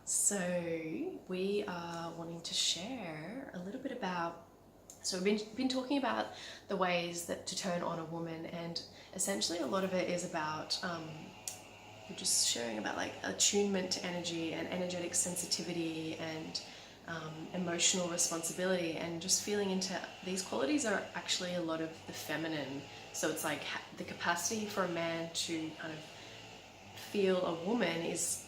So we are wanting to share a little bit about. So we've been talking about the ways that to turn on a woman, and essentially a lot of it is about we're just sharing about like attunement to energy and energetic sensitivity and emotional responsibility, and just feeling into these qualities are actually a lot of the feminine. So it's like the capacity for a man to kind of feel a woman is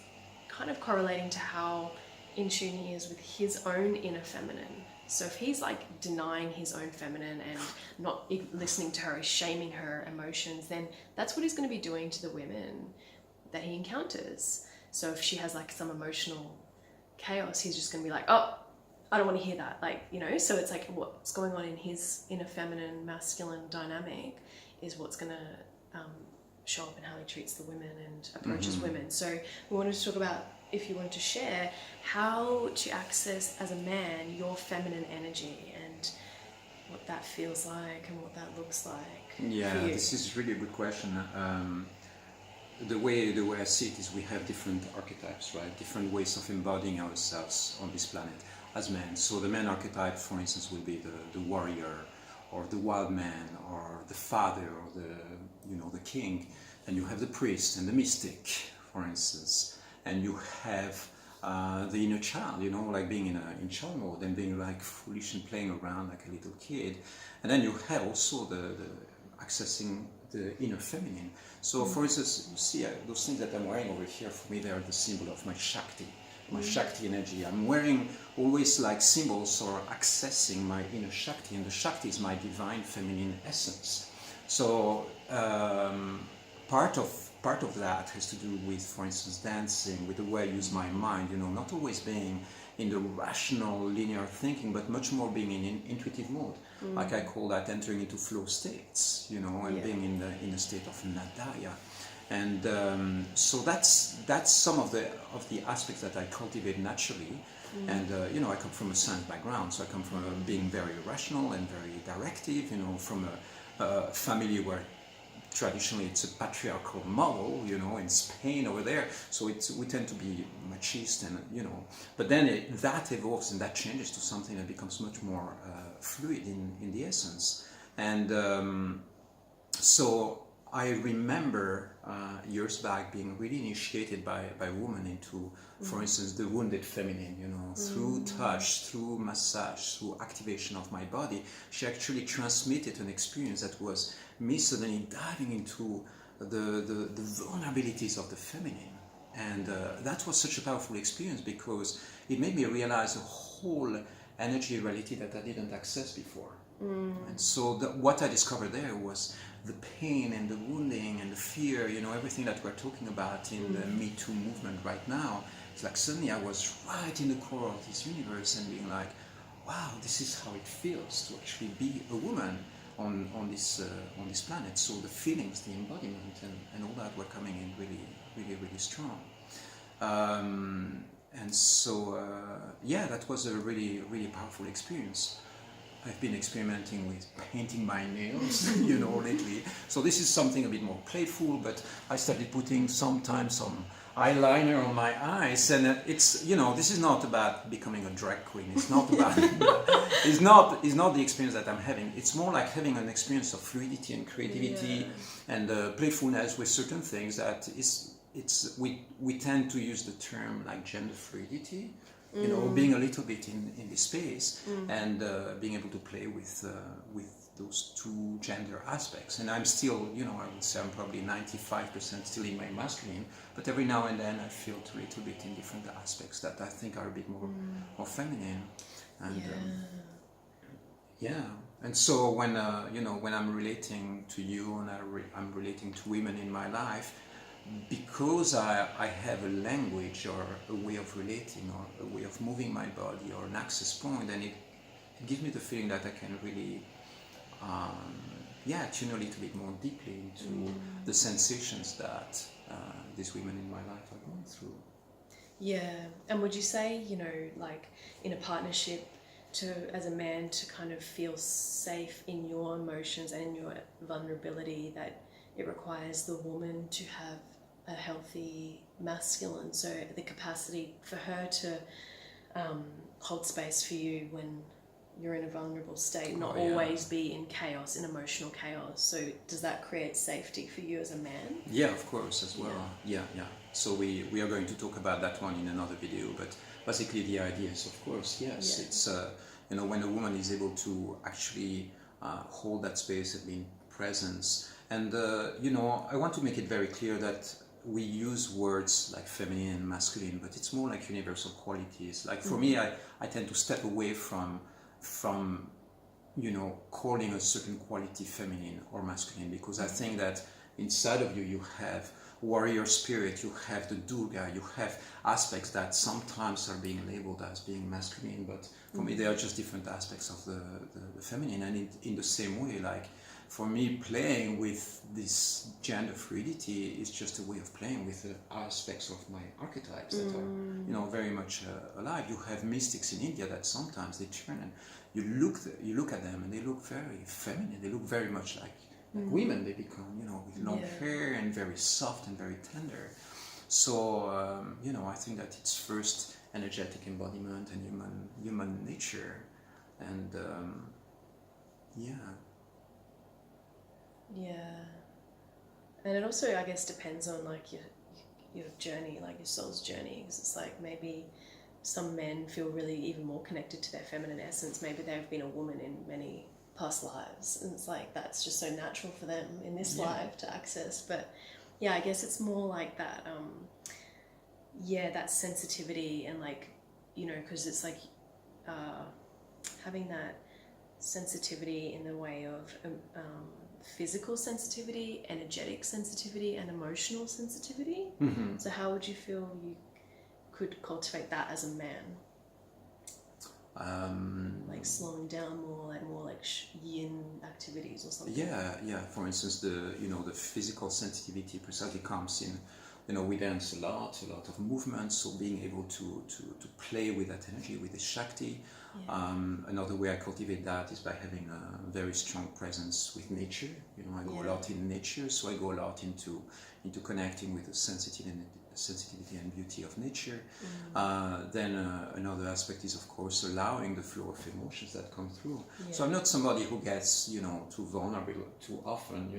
kind of correlating to how in tune he is with his own inner feminine. So if he's like denying his own feminine and not listening to her, shaming her emotions, then that's what he's going to be doing to the women that he encounters. So if she has like some emotional chaos, he's just going to be like, oh, I don't want to hear that. Like, you know, so it's like what's going on in his inner feminine, masculine dynamic is what's going to show up in how he treats the women and approaches women. So we wanted to talk about, if you wanted to share, how to access as a man your feminine energy and what that feels like and what that looks like. Yeah, for you. this is really a good question. The way I see it is we have different archetypes, right? Different ways of embodying ourselves on this planet as men. So the man archetype, for instance, will be the warrior, or the wild man, or the father, or the king. And you have the priest and the mystic, for instance. And you have the inner child, like being in child mode and being like foolish and playing around like a little kid. And then you have also the accessing the inner feminine. So for instance, you see those things that I'm wearing over here, for me they are the symbol of my Shakti, Shakti energy. I'm wearing always like symbols or accessing my inner Shakti, and the Shakti is my divine feminine essence. So part of that has to do with, for instance, dancing, with the way I use my mind, not always being in the rational, linear thinking, but much more being in intuitive mode. Like I call that entering into flow states, and being in a state of nadaya. And so that's some of the aspects that I cultivate naturally. And I come from a science background, so I come from being very rational and very directive, from a family where traditionally it's a patriarchal model, in Spain over there, so we tend to be machist, and but then that evolves and that changes to something that becomes much more fluid in the essence. And so I remember years back being really initiated by a woman into, for instance, the wounded feminine, through touch, through massage, through activation of my body. She actually transmitted an experience that was me suddenly diving into the vulnerabilities of the feminine. And that was such a powerful experience because it made me realize a whole energy reality that I didn't access before. And so what I discovered there was the pain and the wounding and the fear, everything that we're talking about in the Me Too movement right now. It's like suddenly I was right in the core of this universe and being like, wow, this is how it feels to actually be a woman on this planet. So the feelings, the embodiment, and all that were coming in really, really, really strong. And so, that was a really, really powerful experience. I've been experimenting with painting my nails, lately. So this is something a bit more playful, but I started putting sometimes some eyeliner on my eyes, and it's, this is not about becoming a drag queen. It's not about, it's not the experience that I'm having. It's more like having an experience of fluidity and creativity and playfulness with certain things that we tend to use the term like gender fluidity. Being a little bit in this space and being able to play with those two gender aspects. And I'm still, I would say I'm probably 95% still in my masculine, but every now and then I feel a little bit in different aspects that I think are a bit more feminine. And and so when when I'm relating to you and I'm relating to women in my life, because I have a language or a way of relating or a way of moving my body or an access point, and it gives me the feeling that I can really tune a little bit more deeply into the sensations that these women in my life are going through. Yeah, and would you say, like in a partnership, as a man, to kind of feel safe in your emotions and in your vulnerability, that it requires the woman to have a healthy masculine. So the capacity for her to hold space for you when you're in a vulnerable state, not always be in chaos, in emotional chaos. So does that create safety for you as a man? Yeah, of course, as well. Yeah. So we are going to talk about that one in another video, but basically the idea is, of course, yes, it's when a woman is able to actually hold that space and be in presence. And I want to make it very clear that we use words like feminine and masculine, but it's more like universal qualities. Like for me, I tend to step away from calling a certain quality feminine or masculine, because I think that inside of you you have warrior spirit, you have the Durga, you have aspects that sometimes are being labeled as being masculine, but for me they are just different aspects of the feminine. And in the same way, like for me, playing with this gender fluidity is just a way of playing with the aspects of my archetypes that are, very much alive. You have mystics in India that sometimes they turn and you look at them and they look very feminine. They look very much like women. They become, with long hair and very soft and very tender. So, I think that it's first energetic embodiment and human nature, and Yeah, and it also, I guess, depends on like your journey, like your soul's journey, because it's like maybe some men feel really even more connected to their feminine essence. Maybe they've been a woman in many past lives, and it's like that's just so natural for them in this life to access. But yeah, I guess it's more like that. That sensitivity and like because it's like having that sensitivity in the way of physical sensitivity, energetic sensitivity, and emotional sensitivity. So how would you feel you could cultivate that as a man? Like slowing down more like yin activities or something. Yeah. For instance, the physical sensitivity precisely comes in. We dance a lot of movements, so being able to play with that energy, with the Shakti. Another way I cultivate that is by having a very strong presence with nature. I go a lot in nature, so I go a lot into connecting with the sensitivity and beauty of nature. Then another aspect is, of course, allowing the flow of emotions that come through. So I'm not somebody who gets too vulnerable too often.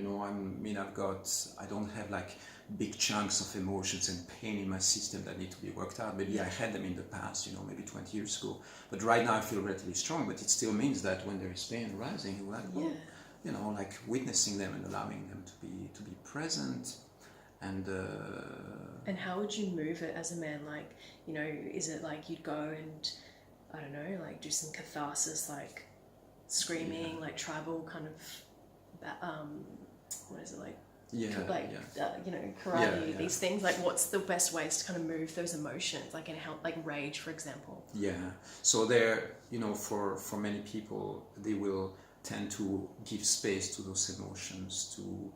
I don't have like big chunks of emotions and pain in my system that need to be worked out. Maybe I had them in the past, maybe 20 years ago. But right now I feel relatively strong, but it still means that when there is pain rising, you're like, like witnessing them and allowing them to be present. And how would you move it as a man? Like, is it like you'd go and, I don't know, like do some catharsis, like screaming, like tribal kind of, what is it like? Karate, these things, like what's the best ways to kind of move those emotions, like in help, like rage, for example? So there, for many people, they will tend to give space to those emotions. To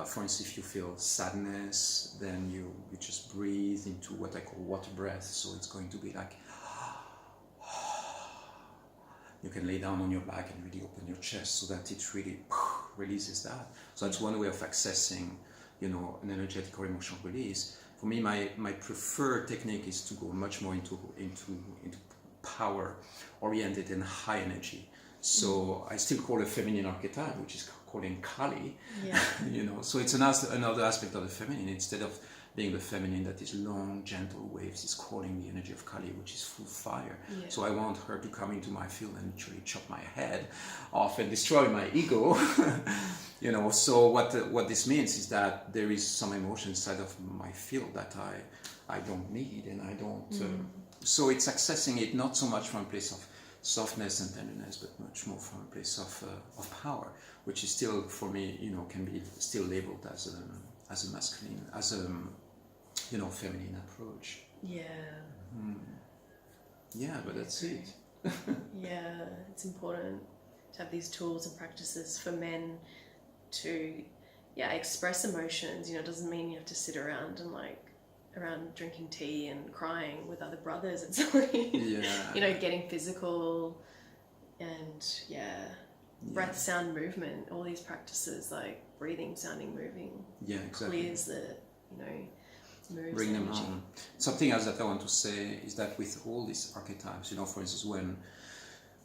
for instance, if you feel sadness, then you just breathe into what I call water breath. So it's going to be like you can lay down on your back and really open your chest so that it really releases that. So that's one way of accessing, an energetic or emotional release. For me, my preferred technique is to go much more into power oriented and high energy. So I still call a feminine archetype, which is calling Kali. So it's another aspect of the feminine. Instead of being the feminine that is long, gentle waves, is calling the energy of Kali, which is full fire. So I want her to come into my field and literally chop my head off and destroy my ego. So what this means is that there is some emotion inside of my field that I don't need, and I don't. So it's accessing it not so much from a place of softness and tenderness, but much more from a place of power, which is still, for me, can be still labeled as a masculine, as a feminine approach. But that's it. It's important to have these tools and practices for men to express emotions. It doesn't mean you have to sit around and around drinking tea and crying with other brothers. It's like getting physical and breath, sound, movement, all these practices like breathing, sounding, moving, exactly. clears the moves bring the them energy. on. Something else that I want to say is that with all these archetypes, you know, for instance, when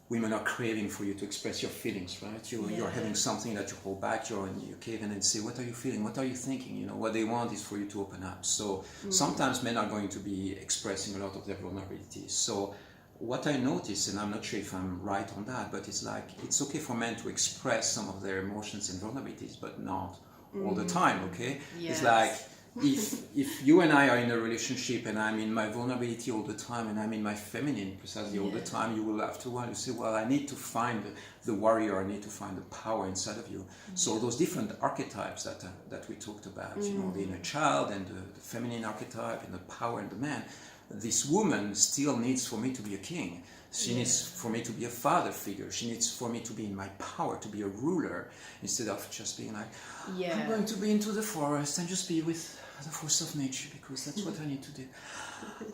women are craving for you to express your feelings, right? You're having something that you hold back, you're in your cave, and then say, what are you feeling? What are you thinking? You know, what they want is for you to open up. So sometimes men are going to be expressing a lot of their vulnerabilities. So what I notice, and I'm not sure if I'm right on that, but it's like, it's okay for men to express some of their emotions and vulnerabilities, but not all the time, okay? Yes. It's like, if you and I are in a relationship and I'm in my vulnerability all the time and I'm in my feminine precisely all the time, you will after a while you say, well, I need to find the warrior, I need to find the power inside of you. So those different archetypes that we talked about, you know, the inner child and the feminine archetype and the power and the man, this woman still needs for me to be a king. She needs for me to be a father figure. She needs for me to be in my power, to be a ruler, instead of just being like, I'm going to be into the forest and just be with the force of nature because that's what I need to do.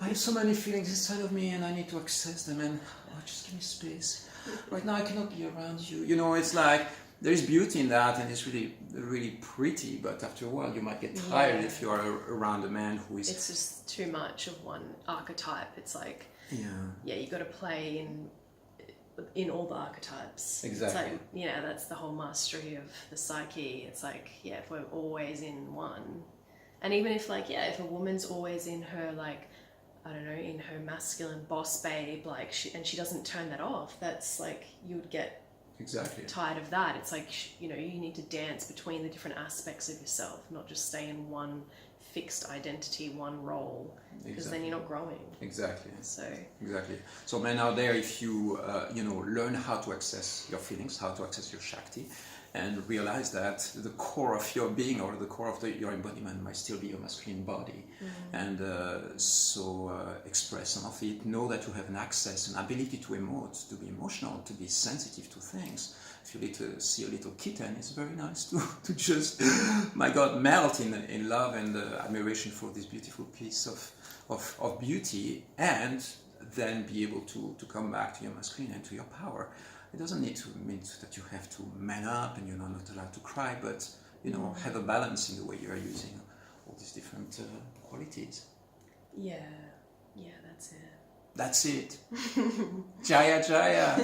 I have so many feelings inside of me and I need to access them and just give me space. Right now I cannot be around you. You know, it's like there is beauty in that and it's really, really pretty, but after a while you might get tired if you are around a man who is... It's just too much of one archetype. It's like, yeah, you got to play in all the archetypes. Exactly. It's like, you know, that's the whole mastery of the psyche. It's like, if we're always in one, and even if like, if a woman's always in her, like, I don't know, in her masculine boss babe, like, she doesn't turn that off, that's like, you would get tired of that. It's like, you know, you need to dance between the different aspects of yourself, not just stay in one fixed identity, one role, because then you're not growing. Exactly. Exactly. So men out there, if you you know, learn how to access your feelings, how to access your Shakti, and realize that the core of your being or the core of your embodiment might still be your masculine body, and so express some of it. Know that you have an access, an ability to emote, to be emotional, to be sensitive to things. If you see a little kitten, it's very nice to just, my God, melt in love and admiration for this beautiful piece of beauty, and then be able to come back to your masculine and to your power. It doesn't need to mean that you have to man up and you're not allowed to cry, but, you know, have a balance in the way you are using all these different qualities. Yeah, that's it. That's it. Jaya Jaya.